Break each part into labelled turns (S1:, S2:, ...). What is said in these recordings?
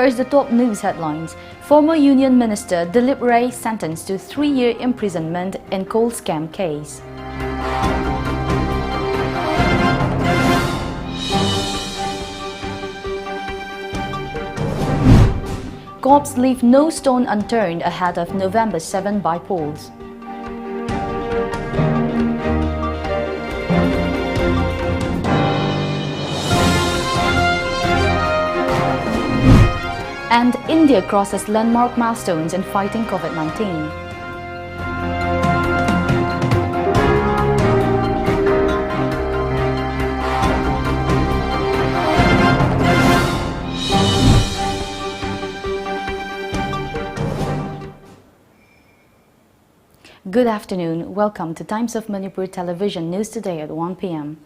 S1: First, the top news headlines. Former Union Minister Dilip Ray sentenced to 3-year imprisonment in coal scam case. Cops leave no stone unturned ahead of November 7 by polls. And India crosses landmark milestones in fighting COVID-19. Good afternoon. Welcome to Times of Manipur Television News Today at 1 p.m.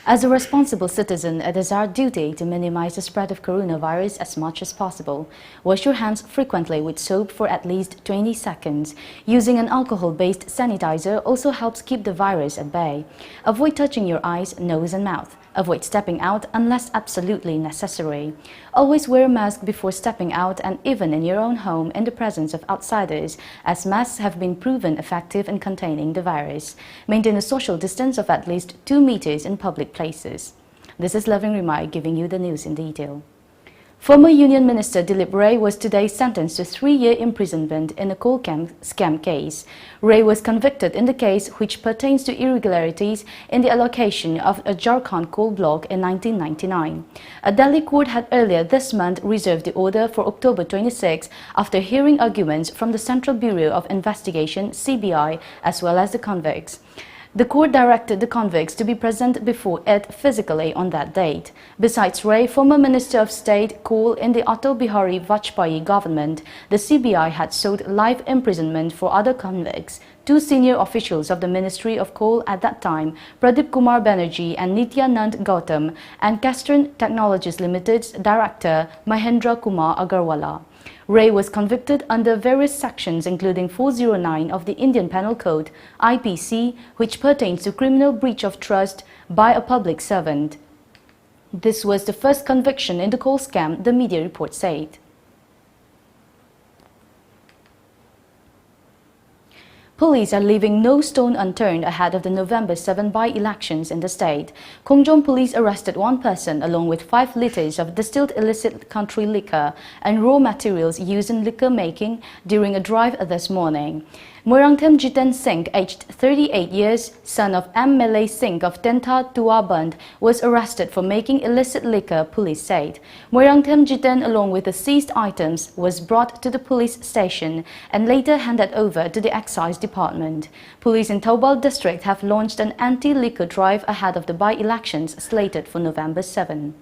S1: As a responsible citizen, it is our duty to minimize the spread of coronavirus as much as possible. Wash your hands frequently with soap for at least 20 seconds. Using an alcohol-based sanitizer also helps keep the virus at bay. Avoid touching your eyes, nose and mouth. Avoid stepping out unless absolutely necessary. Always wear a mask before stepping out and even in your own home in the presence of outsiders, as masks have been proven effective in containing the virus. Maintain a social distance of at least 2 meters in public places. This is RIMAI giving you the news in detail. Former Union Minister Dilip Ray was today sentenced to 3-year imprisonment in a coal scam case. Ray was convicted in the case which pertains to irregularities in the allocation of a Jharkhand coal block in 1999. A Delhi court had earlier this month reserved the order for October 26 after hearing arguments from the Central Bureau of Investigation (CBI) as well as the convicts. The court directed the convicts to be present before it physically on that date. Besides Ray, former Minister of State Coal in the Atal Bihari Vajpayee government, the CBI had sought life imprisonment for other convicts. 2 senior officials of the Ministry of Coal at that time, Pradeep Kumar Banerjee and Nityanand Gautam, and Castrol Technologies Limited's director Mahendra Kumar Agarwala. Ray was convicted under various sections including 409 of the Indian Penal Code, IPC, which pertains to criminal breach of trust by a public servant. This was the first conviction in the coal scam, the media report said. Police are leaving no stone unturned ahead of the November 7 by-elections in the state. Khongjom police arrested 1 person along with 5 liters of distilled illicit country liquor and raw materials used in liquor making during a drive this morning. Moirangthem Jiten Singh, aged 38 years, son of M. Malay Singh of Tenta Tuaband, was arrested for making illicit liquor, police said. Moirangthem Jiten, along with the seized items, was brought to the police station and later handed over to the excise department. Police in Taubal district have launched an anti-liquor drive ahead of the by-elections slated for November 7.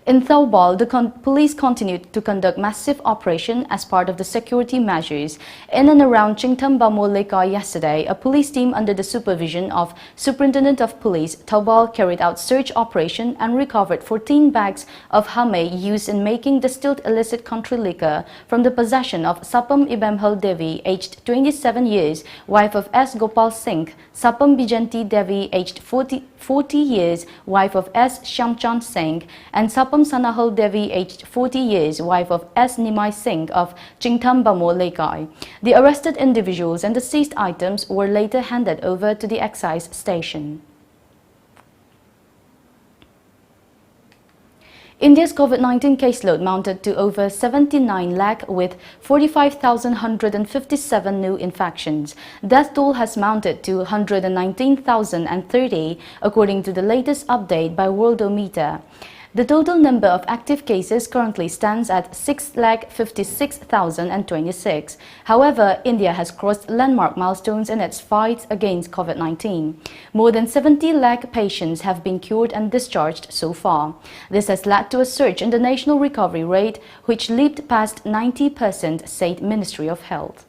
S1: In Taubal, the police continued to conduct massive operation as part of the security measures. In and around Chingtham Bamo Lekai yesterday, a police team under the supervision of Superintendent of Police Taubal carried out search operation and recovered 14 bags of hame used in making distilled illicit country liquor from the possession of Sapam Ibemhal Devi, aged 27 years, wife of S. Gopal Singh, Sapam Bijanti Devi, aged 40 years, wife of S. Shamchand Singh, and Sapam Sanahal Devi, aged 40 years, wife of S. Nimai Singh of Chingtham Bamo Lekai. The arrested individuals and the seized items were later handed over to the excise station. India's COVID-19 caseload mounted to over 79 lakh with 45,157 new infections. Death toll has mounted to 119,030 according to the latest update by Worldometer. The total number of active cases currently stands at 6,56,026. However, India has crossed landmark milestones in its fight against COVID-19. More than 70 lakh patients have been cured and discharged so far. This has led to a surge in the national recovery rate, which leaped past 90%, said Ministry of Health.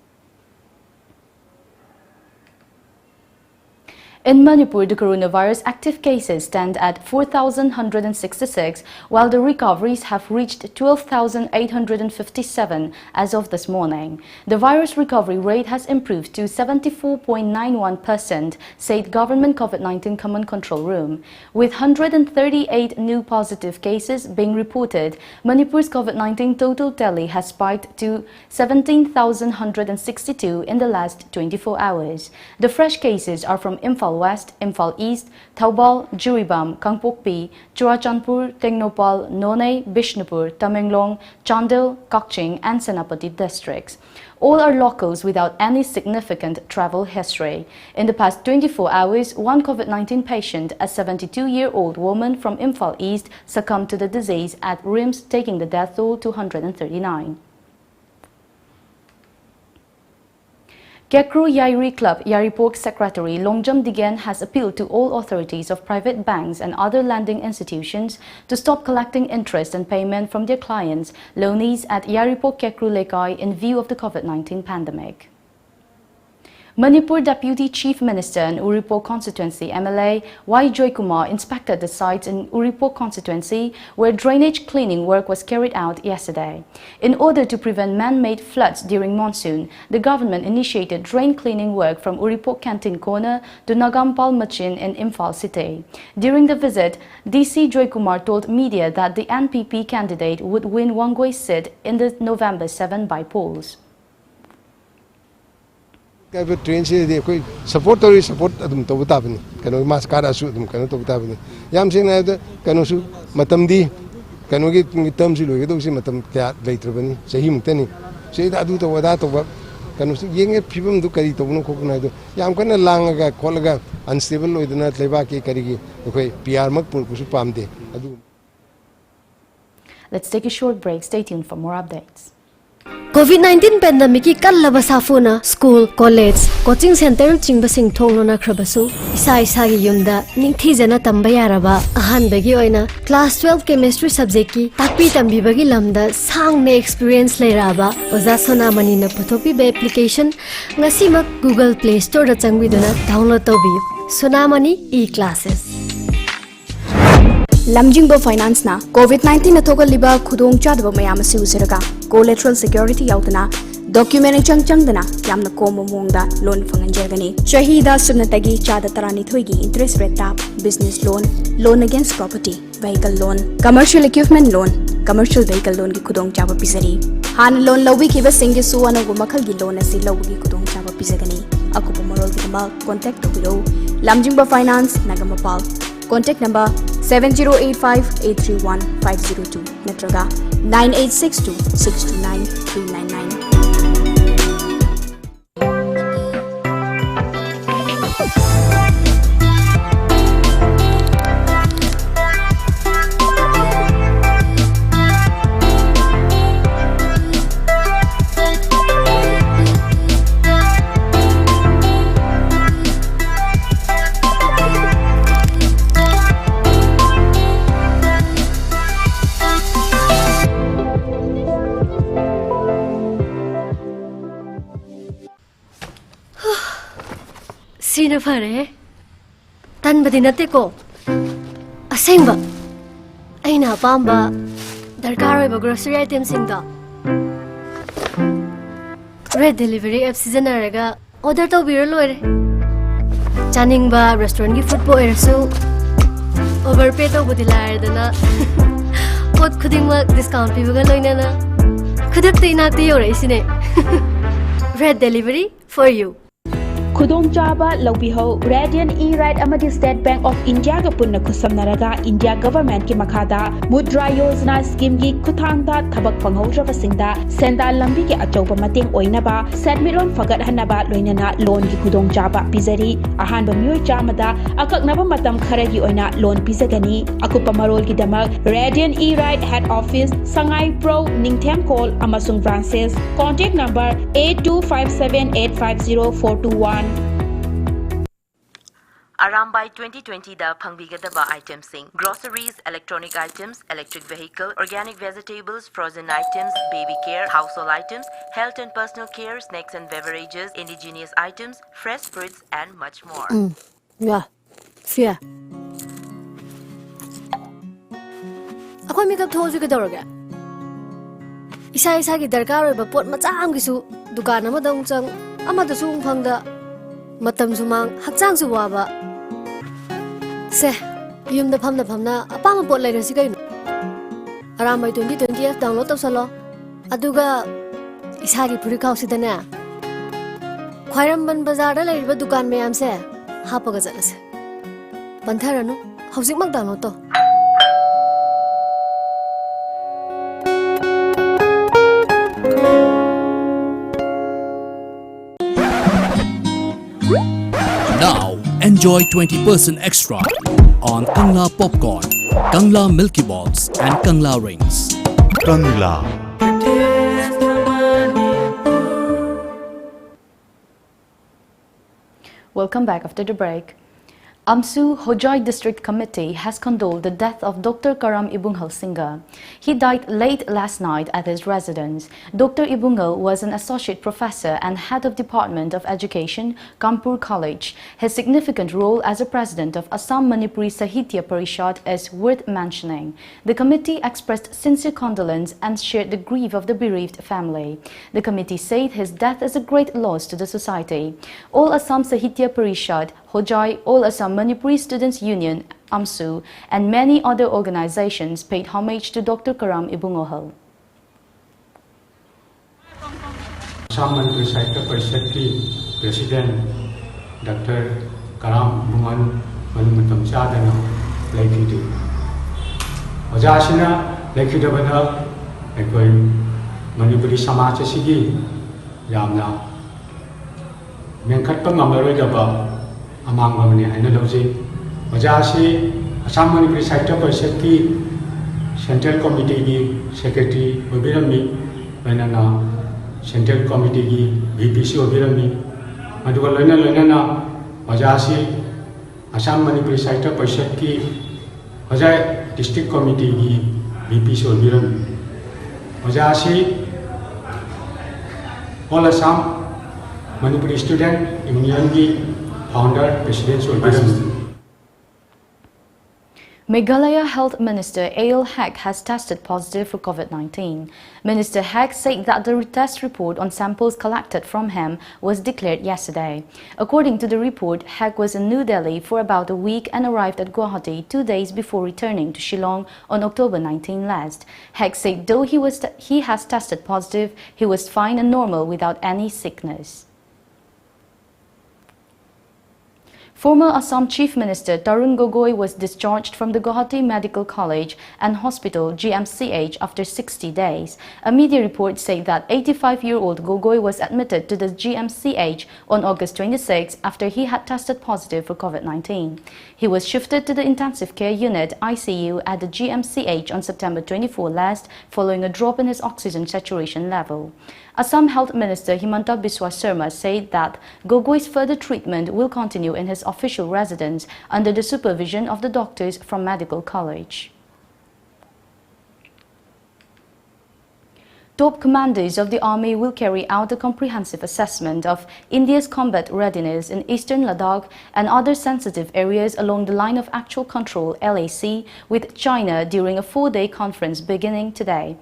S1: In Manipur, the coronavirus active cases stand at 4,166, while the recoveries have reached 12,857 as of this morning. The virus recovery rate has improved to 74.91%, said Government COVID-19 Command Control Room. With 138 new positive cases being reported, Manipur's COVID-19 total tally has spiked to 17,162 in the last 24 hours. The fresh cases are from Imphal West, Imphal East, Thaubal, Jiribam, Kangpokpi, Churachandpur, Tengnopal, Nonai, Bishnupur, Tamenglong, Chandel, Kakching and Senapati districts. All are locals without any significant travel history. In the past 24 hours, one COVID-19 patient, a 72-year-old woman from Imphal East, succumbed to the disease at RIMS, taking the death toll to 139. Kekru Yairi Club Yaripok Secretary Longjam Digen has appealed to all authorities of private banks and other lending institutions to stop collecting interest and payment from their clients, loanees at Yaripok Kekru Lekai in view of the COVID-19 pandemic. Manipur Deputy Chief Minister in Uripok Constituency MLA Y. Joy Kumar inspected the sites in Uripok Constituency where drainage cleaning work was carried out yesterday. In order to prevent man-made floods during monsoon, the government initiated drain cleaning work from Uripok Canteen Corner to Nagampal Machin in Imphal City. During the visit, DC Joy Kumar told media that the NPP candidate would win Wangwei's seat in the November 7 by polls.
S2: Train se support to support adum to butabani kano mas kara su adum kano to butabani yam sing na kano su matam di kano gi term si lo gi si matam kya leitrabani sahi mutani se da adu to wada to kano su yenge phibam du kari to no ko na do yam kana langa kholaga unstable loidana leba ki kari gi koi PR mak pur su pamde adu.
S1: Let's take a short break. Stay tuned for more updates.
S3: COVID-19 pandemic ki kallaba safuna school, college, coaching center chingba sing thonglona khrabasu isa gi yumda ningthijana tamba yaraba ahan bagi oina class 12 chemistry subject ki takpi tambi bagi lamda sangne experience leiraba oza sonamani na puthopi be application ngasima Google Play Store da changwiduna download tobiyu sonamani e-classes.
S4: Lamjingbo Finance na COVID-19 na thogal liba khudong chadba mayam si usiraga collateral security yautana document changdana yamna komo mongda loan fanganjergani shahida sunatagi chada tarani thoigi interest rate tap business loan against property vehicle loan commercial equipment loan commercial vehicle loan ki khudong chaba pisari han loan lobi ki ba singi su wana go makhal gi loan asi lobi ki khudong chaba pisagani akupa morol ki ma contact to below Lamjingbo Finance Nagamapal. Contact number 7085-831-502 Natraga 9862-629-399.
S3: Sina pare tan badinate ko asengba aina pamba darkar ba grocery items singda red delivery app seasonaraga order to biro loire chaning ba restaurant gi food po ersu overpay to budilar dana pot khuding ma discount pi baga loina na khudak te na te yore isine red delivery for you.
S5: Khudong chaba laubiho Radiant E-Ride amadi State Bank of India ga punna khusamnaraga India government ki makhada Mudra Yojana scheme gi kuthangda thabak phanghaudraba singda senda lambi ki achauba mateng oinaba setmiron fagat hanaba loinana loan gi khudong chaba pizari ahanba myoy chamada akaknaba matam khara gi oina loan pizagani akupa marol gi damak Radiant E-Ride head office Sangai Pro Ningthem call amasung branches contact number 8257850421.
S6: Around by 2020 the phangbigadaba items sing groceries, electronic items, electric vehicle, organic vegetables, frozen items, baby care, household items, health and personal care, snacks and beverages, indigenous items, fresh fruits and much more.
S3: Yeah, fear. Ako may kapthoju ka dawraga. Isa ki darkar oiba pot macham gisu dukan amadang chang amada su phangda matam sumang hakchang su waba. Se yumda phamna apama pot lairasi kaino. Aramai 2020 download tawsalo. Aduga isagi purikau sidana. Khwairamban bazar da lairiba dukan mayam se hapaga jalase. Pantharanu hausikmak download to.
S7: Now enjoy 20% extra on Kangla popcorn, Kangla Milky Balls and Kangla rings.
S8: Kangla.
S1: Welcome back after the break. Amsu Hojai District Committee has condoled the death of Dr. Karam Ibunghal Singha. He died late last night at his residence. Dr. Ibunghal was an associate professor and head of Department of Education, Kanpur College. His significant role as a president of Assam Manipuri Sahitya Parishad is worth mentioning. The committee expressed sincere condolence and shared the grief of the bereaved family. The committee said his death is a great loss to the society. All Assam Sahitya Parishad, Hojai, All Assam Manipuri Students Union, AMSU, and many other organizations paid homage to Dr. Karam Ibunghal.
S9: Assam Manipuri Sahitya Parishad ki President Dr. Karam Ibunghal manumatam chadana laikhidu. Ojasina laikhidabana ekoi Manipuri Samaj asigi yamna mengkhatpa ngamaroidaba amang mamani haina lawje. Ojasi Assam Manipuri Sahitya Parishad ki Central Committee ki Secretary obirami loinana Central Committee ki VPC obirami aduga loinana Ojasi Assam Manipuri Sahitya Parishad ki Hojai District Committee ki VPC obirami Ojasi All Assam Manipuri Student Union ki Founder, President,
S1: Meghalaya Health Minister A.L. Hek has tested positive for COVID-19. Minister Hek said that the test report on samples collected from him was declared yesterday. According to the report, Hek was in New Delhi for about a week and arrived at Guwahati 2 days before returning to Shillong on October 19 last. Hek said though he has tested positive, he was fine and normal without any sickness. Former Assam Chief Minister Tarun Gogoi was discharged from the Guwahati Medical College and Hospital GMCH after 60 days. A media report said that 85-year-old Gogoi was admitted to the GMCH on August 26 after he had tested positive for COVID-19. He was shifted to the intensive care unit ICU at the GMCH on September 24 last following a drop in his oxygen saturation level. Assam Health Minister Himanta Biswa Sarma said that Gogoi's further treatment will continue in his official residence under the supervision of the doctors from Medical College. Top commanders of the army will carry out a comprehensive assessment of India's combat readiness in eastern Ladakh and other sensitive areas along the line of actual control (LAC) with China during a 4-day conference beginning today.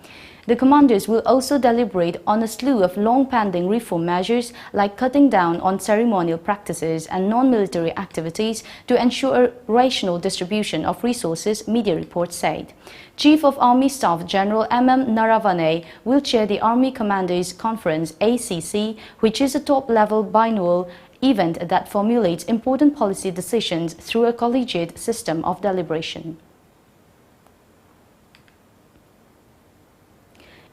S1: The commanders will also deliberate on a slew of long-pending reform measures like cutting down on ceremonial practices and non-military activities to ensure a rational distribution of resources, media reports said. Chief of Army Staff General M.M. Naravane will chair the Army Commanders Conference ACC, which is a top-level biannual event that formulates important policy decisions through a collegiate system of deliberation.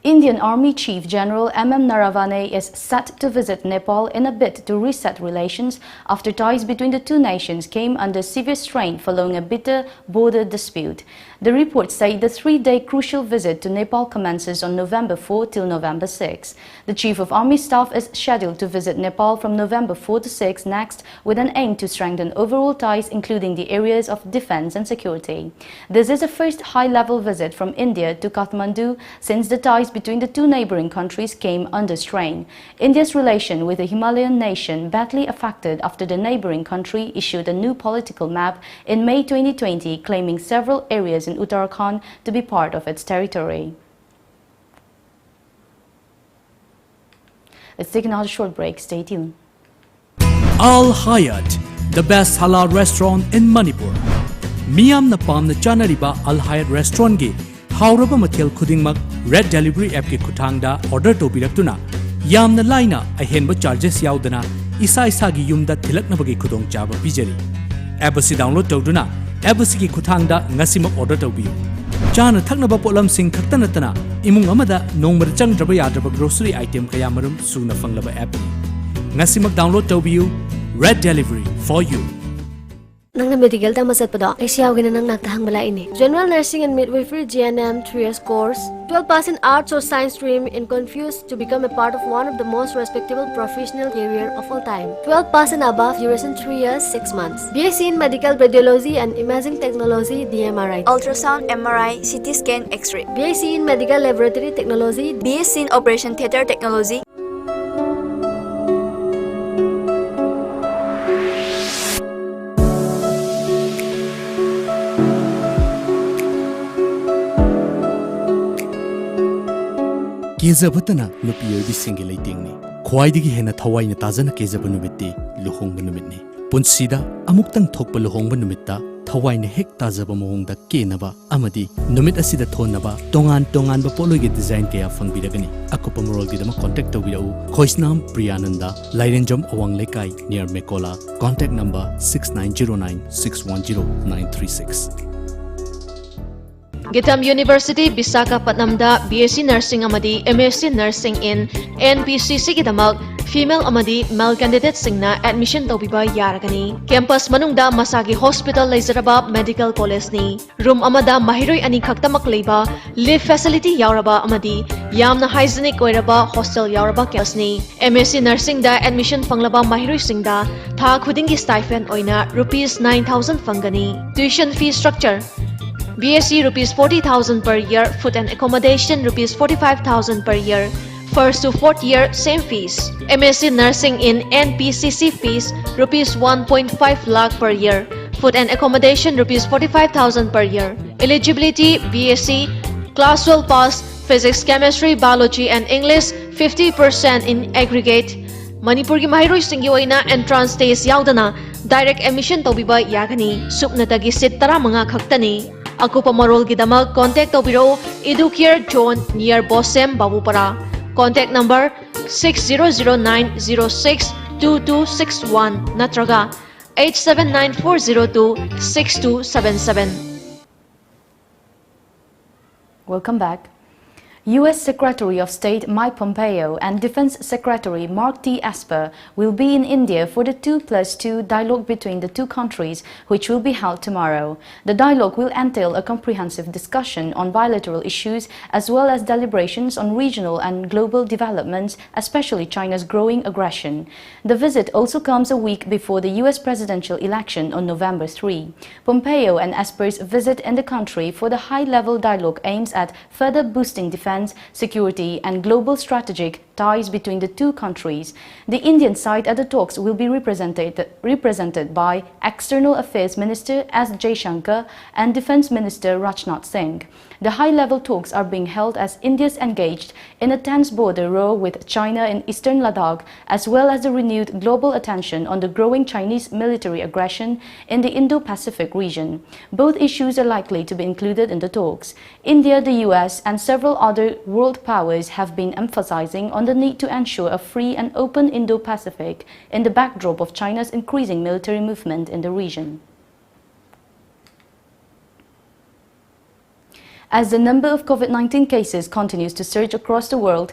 S1: Indian Army Chief General M.M. Naravane is set to visit Nepal in a bid to reset relations after ties between the two nations came under severe strain following a bitter border dispute. The reports say the 3-day crucial visit to Nepal commences on November 4 till November 6. The Chief of Army Staff is scheduled to visit Nepal from November 4 to 6 next with an aim to strengthen overall ties including the areas of defense and security. This is the first high-level visit from India to Kathmandu since the ties between the two neighboring countries came under strain. India's relation with the Himalayan nation badly affected after the neighboring country issued a new political map in May 2020, claiming several areas in Uttarakhand to be part of its territory. Let's take another short break. Stay tuned.
S7: Al Hayat, the best halal restaurant in Manipur. Miyam na pam na chanariba Al Hayat restaurant gi hauraba mathel khudingmak Red Delivery app ki khuthangda order tobiraktuna yamna laina ahenba charges yaudana isa gi yumda thilaknabagi khudong chaba bijari. App si download tawduna app si ki khuthangda ngasimak order tawbiyu. Chana thaknaba polam sing khaktanatana imung amada nongmar changdraba yadraba grocery item kaya marum suna fanglaba app. Ngasimak download tawbiyu. Red Delivery for you.
S3: Nang na medical ta masat pa do, ay siyaw gina nang naktahang bala ini. General Nursing and Midwifery GNM 3 years course, 12 pass in Arts or Science stream in confused to become a part of one of the most respectable professional career of all time. 12 pass and above, duration 3 years, 6 months. BSc in Medical Radiology and Imaging Technology, DMRI.
S8: Ultrasound, MRI, CT scan, X-ray.
S3: BSc in Medical Laboratory Technology.
S8: BSc in Operation Theatre Technology.
S7: Kezabatana nupi yobi single lighting ni. Khwaidigi hena thawai na tajana kezaba numitti luhongba numitni. Punsida amuktang thokpa luhongba numitta thawai na hek tajaba mohongda kenaba amadi numit asida thonaba tongan ba pologi design kaya fangbiragani. Akupa morol gidama contact tawbirau. Khoisnam Priyananda, Lairenjam Awang Lekai near Mekola. Contact number 6909610936.
S10: Gitam University Visakhapatnamda BSc Nursing amadi MSc Nursing in NPCC gidamak female amadi male candidate singna admission tawbiba yaragani. Campus manungda masagi hospital leizaraba medical college ni. Room amada mahiroi ani khaktamak leiba live facility yauraba amadi yamna hygienic oiraba hostel yauraba campus ni. MSc Nursing da admission fanglaba mahiroi singda tha khudingi stipend oina rupees 9,000 fangani. Tuition fee structure BSc rupees 40,000 per year, food and accommodation rupees 45,000 per year. First to fourth year, same fees. MSc Nursing in NPCC fees rupees 1.5 lakh per year. Food and accommodation rupees 45,000 per year. Eligibility BSc, Class 12 pass, Physics, Chemistry, Biology and English 50% in aggregate. Manipur ki mahiroi singi oina entrance test yaudana direct admission tawbiba yagani. Supnatagi seat 15 khaktani. Akupa marol gidama contact tawbiro Educare Zone near Bosem Babupara. Contact number 6009062261 natraga 8794026277.
S1: Welcome back. U.S. Secretary of State Mike Pompeo and Defense Secretary Mark T. Esper will be in India for the 2+2 dialogue between the two countries, which will be held tomorrow. The dialogue will entail a comprehensive discussion on bilateral issues as well as deliberations on regional and global developments, especially China's growing aggression. The visit also comes a week before the U.S. presidential election on November 3. Pompeo and Esper's visit in the country for the high-level dialogue aims at further boosting defense, security and global strategic ties between the two countries. The Indian side at the talks will be represented by External Affairs Minister S. Jaishankar and Defense Minister Rajnath Singh. The high-level talks are being held as India is engaged in a tense border war with China in eastern Ladakh, as well as the renewed global attention on the growing Chinese military aggression in the Indo-Pacific region. Both issues are likely to be included in the talks. India, the US, and several other world powers have been emphasizing on the need to ensure a free and open Indo-Pacific in the backdrop of China's increasing military movement in the region. As the number of COVID-19 cases continues to surge across the World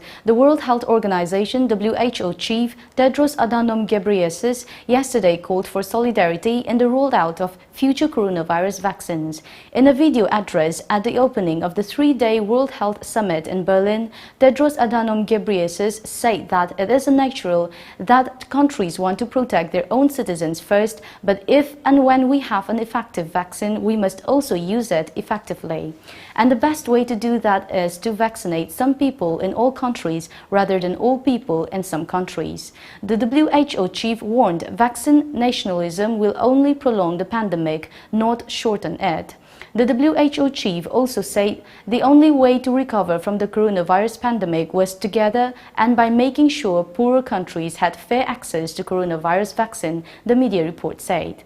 S1: Health Organization (WHO) chief Tedros Adhanom Ghebreyesus yesterday called for solidarity in the rollout of future coronavirus vaccines. In a video address at the opening of the 3-day World Health Summit in Berlin, Tedros Adhanom Ghebreyesus said that it is natural that countries want to protect their own citizens first, but if and when we have an effective vaccine, we must also use it effectively. And And the best way to do that is to vaccinate some people in all countries rather than all people in some countries. The WHO chief warned vaccine nationalism will only prolong the pandemic, not shorten it. The WHO chief also said the only way to recover from the coronavirus pandemic was together and by making sure poorer countries had fair access to coronavirus vaccine, the media report said.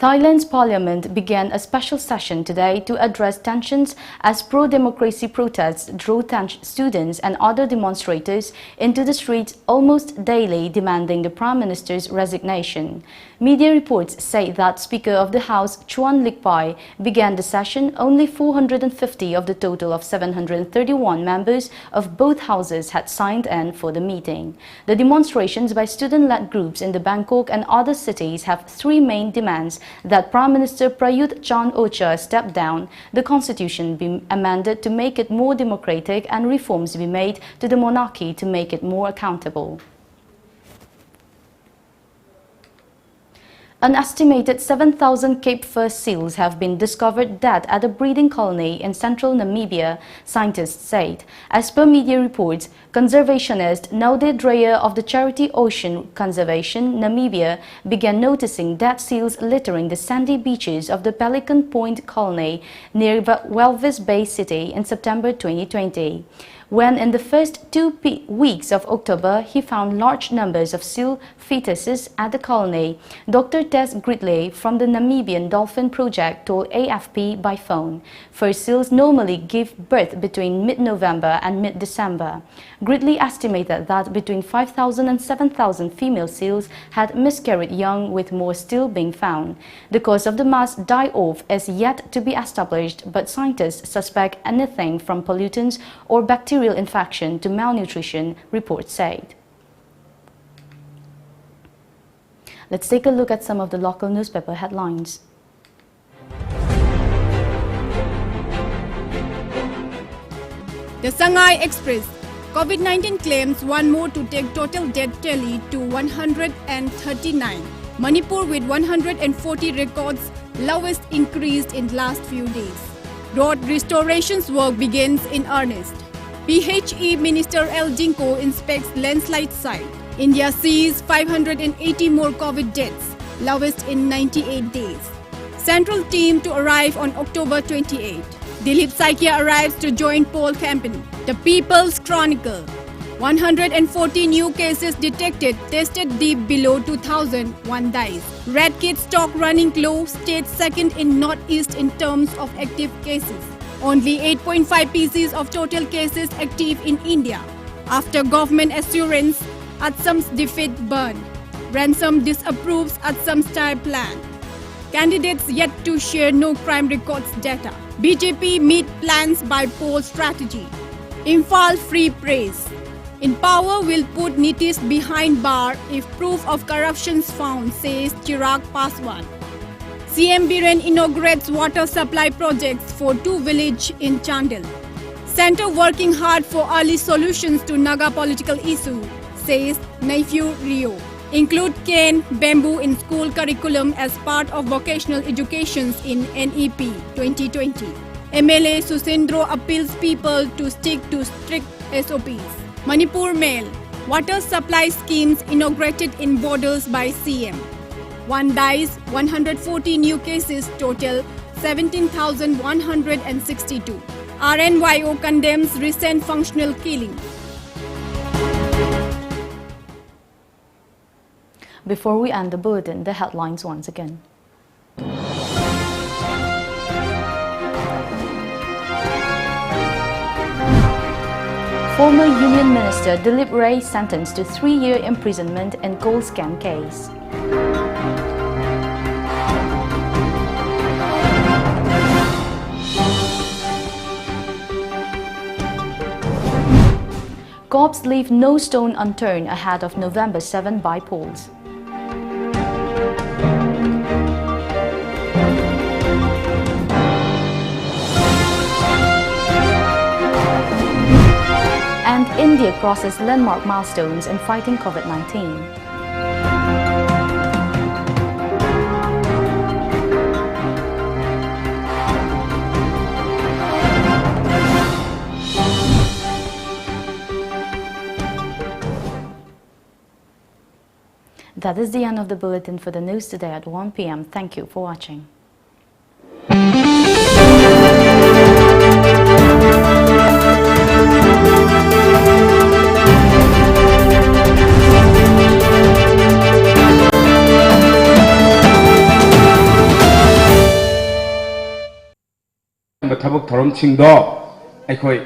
S1: Thailand's parliament began a special session today to address tensions as pro-democracy protests drew students and other demonstrators into the streets almost daily, demanding the prime minister's resignation. Media reports say that Speaker of the House Chuan Likpai began the session. Only 450 of the total of 731 members of both houses had signed in for the meeting. The demonstrations by student-led groups in the Bangkok and other cities have three main demands: that Prime Minister Prayut Chan-o-cha step down, the constitution be amended to make it more democratic, and reforms be made to the monarchy to make it more accountable. An estimated 7,000 Cape fur seals have been discovered dead at a breeding colony in central Namibia, scientists said. As per media reports, conservationist Naude Dreyer of the charity Ocean Conservation Namibia began noticing dead seals littering the sandy beaches of the Pelican Point colony near Walvis Bay City in September 2020. When in the first 2 weeks of October, he found large numbers of seal fetuses at the colony. Dr. Tess Gridley from the Namibian Dolphin Project told AFP by phone. Fur seals normally give birth between mid-November and mid-December. Gridley estimated that between 5,000 and 7,000 female seals had miscarried young, with more still being found. The cause of the mass die-off is yet to be established, but scientists suspect anything from pollutants or bacterial infection to malnutrition, reports said. Let's take a look at some of the local newspaper headlines.
S11: The Sangai Express. COVID-19 claims one more to take total death tally to 139. Manipur with 140 records, lowest increased in last few days. Road restorations work begins in earnest. PHE Minister L. Jinko inspects landslide site. India sees 580 more COVID deaths, lowest in 98 days. Central team to arrive on October 28. Dilip Saikia arrives to join poll campaign. The People's Chronicle. 140 new cases detected, tested deep below 2,000, one dies. Red kit stock running low, state second in Northeast in terms of active cases. Only 8.5 pieces of total cases active in India. After government assurance, Assam's defeat burned. Ransom disapproves Assam's style plan. Candidates yet to share no crime records data. BJP meet plans by poll strategy. Imphal free praise. In power will put Nitish behind bar if proof of corruption's found, says Chirag Paswan. CM Biren inaugurates water supply projects for 2 villages in Chandel. Centre working hard for early solutions to Naga political issue, says Nephew Rio. Include cane, bamboo in school curriculum as part of vocational education in NEP 2020. MLA Susindro appeals people to stick to strict SOPs. Manipur Mail. Water supply schemes inaugurated in borders by CM. One dies, 140 new cases total, 17,162. RNYO condemns recent functional killing.
S1: Before we end the bulletin, the headlines once again. Former Union Minister Dilip Ray sentenced to 3-year imprisonment in gold scam case. Cops leave no stone unturned ahead of November 7 by polls. And India crosses landmark milestones in fighting COVID-19. That is the end of the bulletin for the news today at 1 p.m. Thank you for watching.
S12: ꯊꯕꯛ ꯊꯧꯔꯝꯁꯤꯡꯗꯣ ꯑꯩꯈꯣꯏ